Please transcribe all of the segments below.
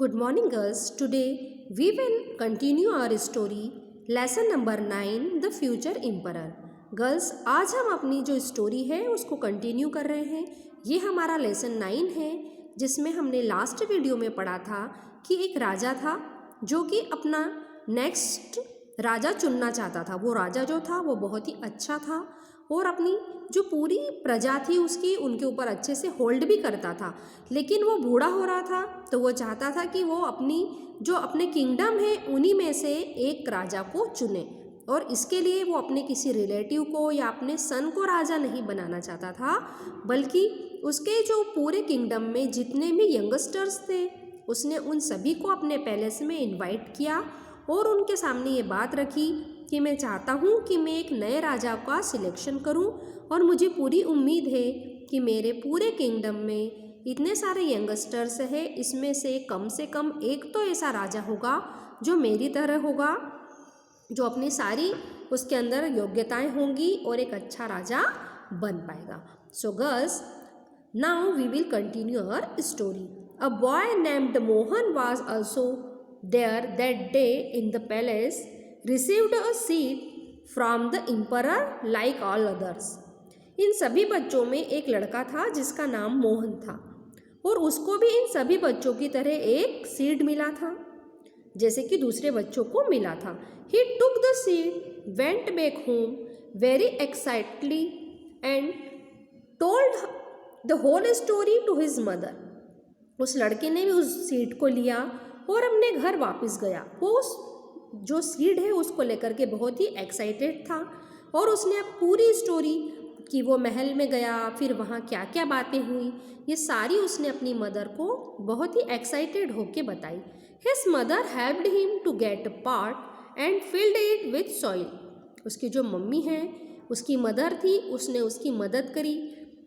Good morning, girls. Today we will continue our story, lesson number 9, The Future Emperor. Girls, आज हम अपनी जो story है उसको कंटिन्यू कर रहे हैं। ये हमारा लेसन 9 है, जिसमें हमने लास्ट वीडियो में पढ़ा था कि एक राजा था जो कि अपना नेक्स्ट राजा चुनना चाहता था। वो राजा जो था वो बहुत ही अच्छा था और अपनी जो पूरी प्रजा थी उसकी उनके ऊपर अच्छे से होल्ड भी करता था। लेकिन वो बूढ़ा हो रहा था तो वो चाहता था कि वो अपने किंगडम है उन्हीं में से एक राजा को चुने, और इसके लिए वो अपने किसी रिलेटिव को या अपने सन को राजा नहीं बनाना चाहता था, बल्कि उसके जो पूरे किंगडम में जितने भी यंगस्टर्स थे उसने उन सभी को अपने पैलेस में इनवाइट किया और उनके सामने ये बात रखी कि मैं चाहता हूँ कि मैं एक नए राजा का सिलेक्शन करूँ, और मुझे पूरी उम्मीद है कि मेरे पूरे किंगडम में इतने सारे यंगस्टर्स हैं, इसमें से कम एक तो ऐसा राजा होगा जो मेरी तरह होगा, जो अपनी सारी उसके अंदर योग्यताएं होंगी और एक अच्छा राजा बन पाएगा। So girls, now we will continue our story. A boy named Mohan was also there that day in the palace, received a seat from the emperor like all others. इन सभी बच्चों में एक लड़का था जिसका नाम मोहन था, और उसको भी इन सभी बच्चों की तरह एक सीट मिला था जैसे कि दूसरे बच्चों को मिला था। He took the seat, went back home very excitedly and told the whole story to his mother. उस लड़के ने भी उस सीट को लिया और अपने घर वापस गया। वो उस जो सीट है उसको लेकर के बहुत ही एक्साइटेड था, और उसने अब पूरी स्टोरी कि वो महल में गया, फिर वहाँ क्या क्या बातें हुई, ये सारी उसने अपनी मदर को बहुत ही एक्साइटेड होके बताई। His mother helped him to get a pot and filled it with soil. उसकी जो मम्मी है, उसकी मदर थी, उसने उसकी मदद करी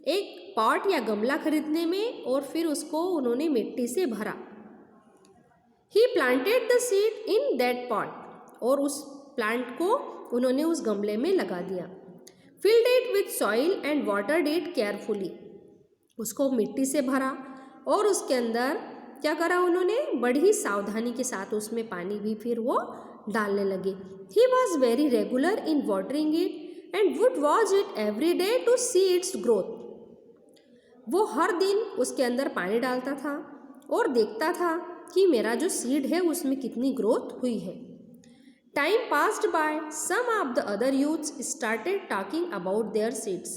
एक पॉट या गमला खरीदने में, और फिर उसको उन्होंने मिट्टी से भरा। He planted the seed in that pot, और उस प्लांट को उन्होंने उस गमले में लगा दिया। Filled it with soil and watered it carefully. उसको मिट्टी से भरा और उसके अंदर क्या करा उन्होंने, बड़ी ही सावधानी के साथ उसमें पानी भी फिर वो डालने लगे। He was very regular in watering it and would watch it every day to see its growth. वो हर दिन उसके अंदर पानी डालता था और देखता था कि मेरा जो सीड है उसमें कितनी ग्रोथ हुई है। Time passed by, some of the other youths started talking about their seeds.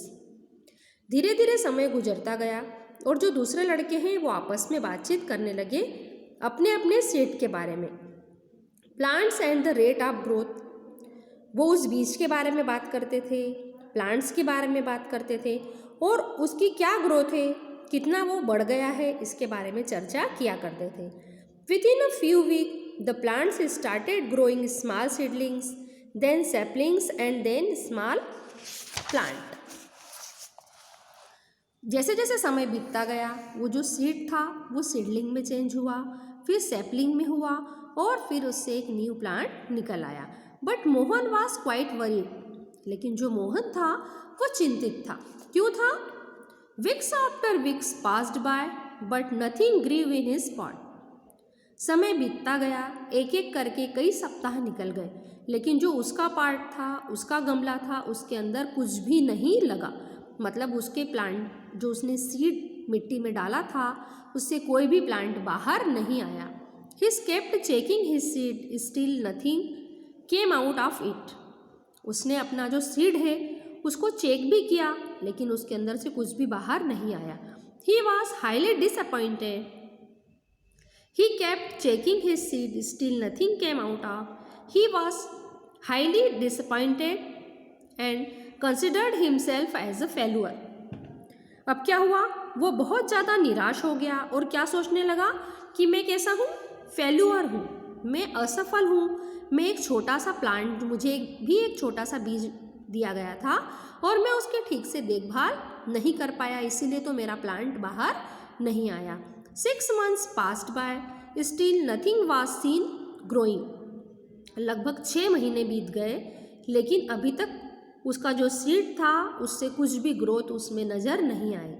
धीरे धीरे समय गुजरता गया और जो दूसरे लड़के हैं वो आपस में बातचीत करने लगे अपने अपने सीड के बारे में। Plants and the rate of growth, वो उस बीज के बारे में बात करते थे, प्लांट्स के बारे में बात करते थे, और उसकी क्या ग्रोथ है, कितना वो बढ़ गया है, इसके बारे में चर्चा किया करते थे। Within a few weeks, the plants started growing small seedlings, then saplings and then small plant. जैसे जैसे समय बीतता गया वो जो सीड था वो सीडलिंग में चेंज हुआ, फिर सैपलिंग में हुआ, और फिर उससे एक न्यू प्लांट निकल आया। But Mohan was quite worried, लेकिन जो मोहन था वो चिंतित था। क्यों था? Weeks after weeks passed by but nothing grew in his pot. समय बीतता गया, एक एक करके कई सप्ताह निकल गए, लेकिन जो उसका पार्ट था, उसका गमला था, उसके अंदर कुछ भी नहीं लगा। मतलब उसके प्लांट जो उसने सीड मिट्टी में डाला था उससे कोई भी प्लांट बाहर नहीं आया। He kept checking his seed, still nothing came out of it. उसने अपना जो सीड है उसको चेक भी किया, लेकिन उसके अंदर से कुछ भी बाहर नहीं आया। He was highly disappointed. He kept checking his seed, still nothing came out of. He was highly disappointed and considered himself as a failure. अब क्या हुआ, वो बहुत ज़्यादा निराश हो गया और क्या सोचने लगा कि मैं कैसा हूँ, फेल्यूअर हूँ, मैं असफल हूँ, मैं एक छोटा सा प्लांट, मुझे भी एक छोटा सा बीज दिया गया था और मैं उसके ठीक से देखभाल नहीं कर पाया, इसीलिए तो मेरा प्लांट बाहर नहीं आया। 6 months passed by, still nothing was seen growing. लगभग 6 महीने बीत गए, लेकिन अभी तक उसका जो सीड था उससे कुछ भी ग्रोथ उसमें नज़र नहीं आई।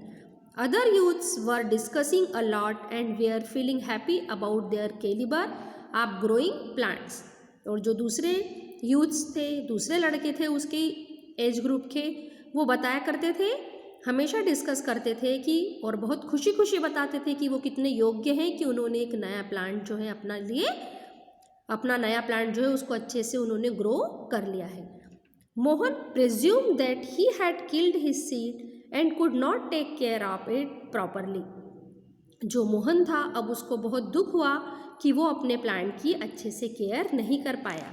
Other youths were discussing a lot and were feeling happy about their caliber of growing plants. और जो दूसरे यूथ्स थे, दूसरे लड़के थे उसके एज ग्रुप के, वो बताया करते थे, हमेशा डिस्कस करते थे कि, और बहुत खुशी खुशी बताते थे कि वो कितने योग्य हैं कि उन्होंने एक नया प्लांट जो है अपना नया प्लांट जो है उसको अच्छे से उन्होंने ग्रो कर लिया है. Mohan presume that he had killed his seed and could not take care of it properly. जो मोहन था अब उसको बहुत दुख हुआ कि वो अपने प्लांट की अच्छे से केयर नहीं कर पाया.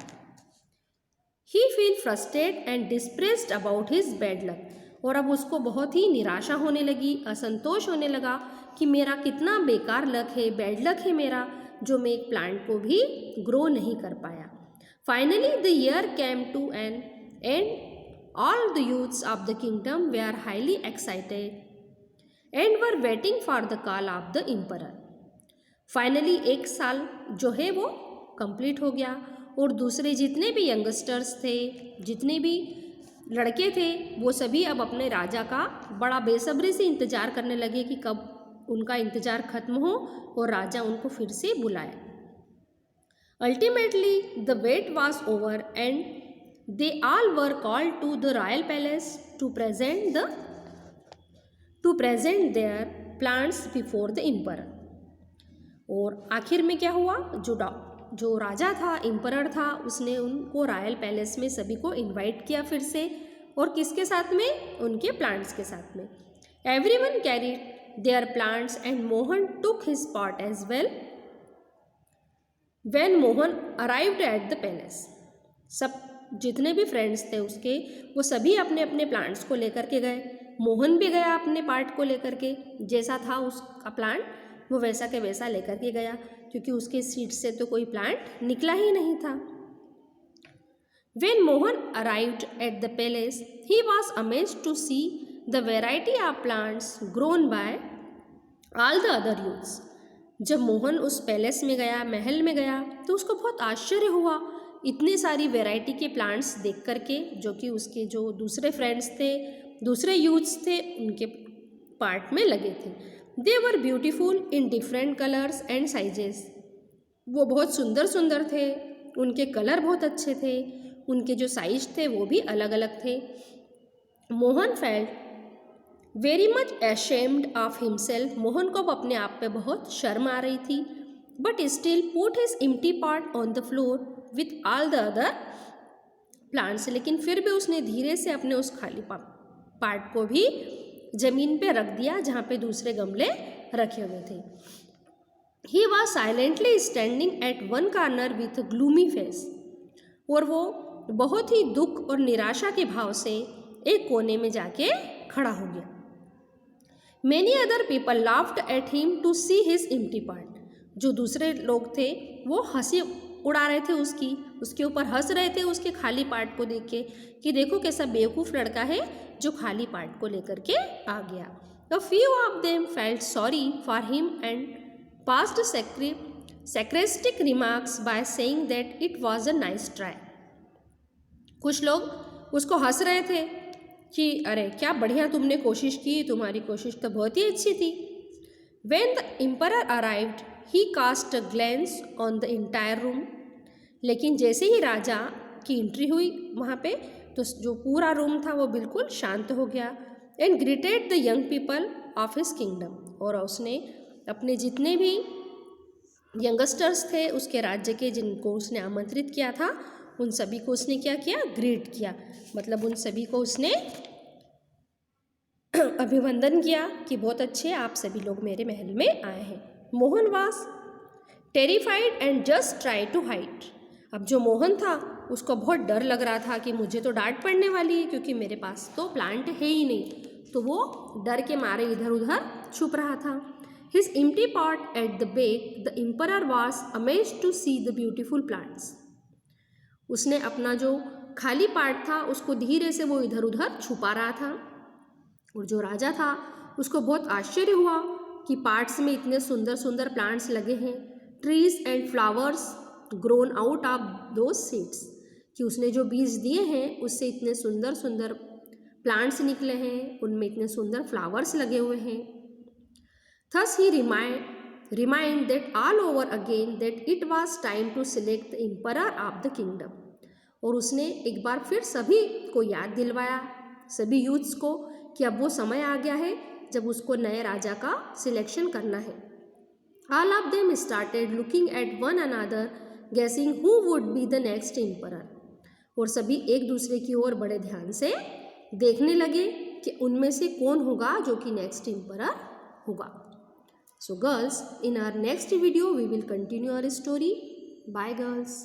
He feel frustrated and depressed about his bad luck. और अब उसको बहुत ही निराशा होने लगी, असंतोष होने लगा कि मेरा कितना बेकार लक है, बैड लक है मेरा, जो मैं एक प्लांट को भी ग्रो नहीं कर पाया. Finally the year came to an end all the youths of the kingdom were highly excited and were waiting for the call of the emperor. Finally एक साल जो है वो कंप्लीट हो गया और दूसरे जितने भी यंगस्टर्स थे, जितने भी लड़के थे, वो सभी अब अपने राजा का बड़ा बेसब्री से इंतज़ार करने लगे कि कब उनका इंतज़ार खत्म हो और राजा उनको फिर से बुलाए. Ultimately the wait was over and they all were called to the royal palace to present their plants before the emperor. और आखिर में क्या हुआ, जो राजा था, एम्परर था, उसने उनको रॉयल पैलेस में सभी को इनवाइट किया फिर से, और किसके साथ में, उनके प्लांट्स के साथ में. Everyone carried their plants and Mohan took his part as well. When Mohan arrived at the palace, सब जितने भी फ्रेंड्स थे उसके, वो सभी अपने अपने प्लांट्स को लेकर के गए. मोहन भी गया अपने पार्ट को लेकर के, जैसा था उसका प्लांट वो वैसा के वैसा लेकर के गया, क्योंकि उसके सीड से तो कोई प्लांट निकला ही नहीं था. When Mohan arrived at the palace, he was amazed to see the variety of plants grown by all the other youths. जब मोहन उस पैलेस में गया, महल में गया, तो उसको बहुत आश्चर्य हुआ इतनी सारी वैरायटी के प्लांट्स देख करके, जो कि उसके जो दूसरे फ्रेंड्स थे, दूसरे यूथ्स थे, उनके पार्ट में लगे थे. They were beautiful in different colours and sizes. वो बहुत सुंदर सुंदर थे, उनके कलर बहुत अच्छे थे, उनके जो साइज थे वो भी अलग अलग थे. Mohan felt very much ashamed of himself. Mohan को अपने आप पे बहुत शर्म आ रही थी. But still put his empty pot on the floor with all the other plants. लेकिन फिर भी उसने धीरे से अपने उस खाली पार्ट को भी जमीन पे रख दिया जहाँ पे दूसरे गमले रखे हुए थे. He was silently standing at one corner with gloomy face. और वो बहुत ही दुख और निराशा के भाव से एक कोने में जाके खड़ा हो गया. Many other people laughed at him to see his empty part. जो दूसरे लोग थे वो हंसी उड़ा रहे थे, उसके ऊपर हंस रहे थे उसके खाली पार्ट को देख के, कि देखो कैसा बेवकूफ़ लड़का है जो खाली पार्ट को लेकर के आ गया. A few of them felt sorry for him and passed sarcastic remarks by saying that it was a nice try. कुछ लोग उसको हंस रहे थे कि अरे क्या बढ़िया तुमने कोशिश की, तुम्हारी कोशिश तो बहुत ही अच्छी थी. When the emperor arrived, he cast a glance on the entire room. लेकिन जैसे ही राजा की एंट्री हुई वहाँ पे, तो जो पूरा रूम था वो बिल्कुल शांत हो गया. And greeted the young people of his kingdom. और उसने अपने जितने भी यंगस्टर्स थे उसके राज्य के, जिनको उसने आमंत्रित किया था, उन सभी को उसने क्या किया, ग्रीट किया. मतलब उन सभी को उसने अभिवंदन किया कि बहुत अच्छे आप सभी लोग मेरे महल में आए हैं. Mohan was terrified and just try to hide. अब जो मोहन था उसको बहुत डर लग रहा था कि मुझे तो डांट पड़ने वाली है, क्योंकि मेरे पास तो प्लांट है ही नहीं. तो वो डर के मारे इधर उधर छुप रहा था. His empty pot at the back, the emperor was amazed to see the beautiful plants. उसने अपना जो खाली पार्ट था उसको धीरे से वो इधर उधर छुपा रहा था. और जो राजा था उसको बहुत आश्चर्य हुआ कि पार्ट्स में इतने सुंदर सुंदर प्लांट्स लगे हैं. Trees and flowers grown out of those seeds. कि उसने जो बीज दिए हैं उससे इतने सुंदर सुंदर प्लांट्स निकले हैं, उनमें इतने सुंदर फ्लावर्स लगे हुए हैं. Thus he remind that all over again that it was time to select the emperor of the kingdom. और उसने एक बार फिर सभी को याद दिलवाया, सभी यूथ्स को, कि अब वो समय आ गया है जब उसको नए राजा का सिलेक्शन करना है. All of them started looking at one another, guessing who would be the next emperor. और सभी एक दूसरे की ओर बड़े ध्यान से देखने लगे कि उनमें से कौन होगा जो कि नेक्स्ट एम्परर होगा. So girls, in our next video we will continue our story. Bye girls.